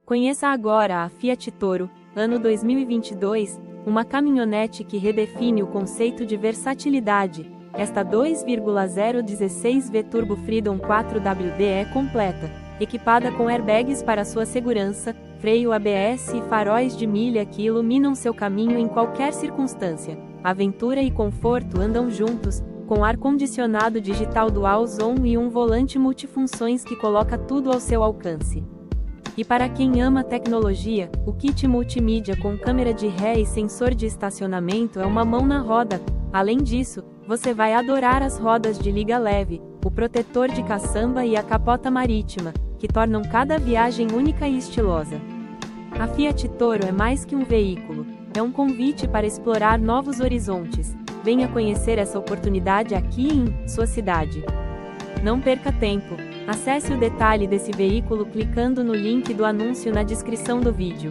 Conheça agora a Fiat Toro, ano 2022, uma caminhonete que redefine o conceito de versatilidade. Esta 2.0 16V Turbo Freedom 4WD é completa, equipada com airbags para sua segurança, freio ABS e faróis de milha que iluminam seu caminho em qualquer circunstância. Aventura e conforto andam juntos, com ar-condicionado digital Dual Zone e um volante multifunções que coloca tudo ao seu alcance. E para quem ama tecnologia, o kit multimídia com câmera de ré e sensor de estacionamento é uma mão na roda. Além disso, você vai adorar as rodas de liga leve, o protetor de caçamba e a capota marítima, que tornam cada viagem única e estilosa. A Fiat Toro é mais que um veículo, é um convite para explorar novos horizontes. Venha conhecer essa oportunidade aqui em sua cidade. Não perca tempo. Acesse o detalhe desse veículo clicando no link do anúncio na descrição do vídeo.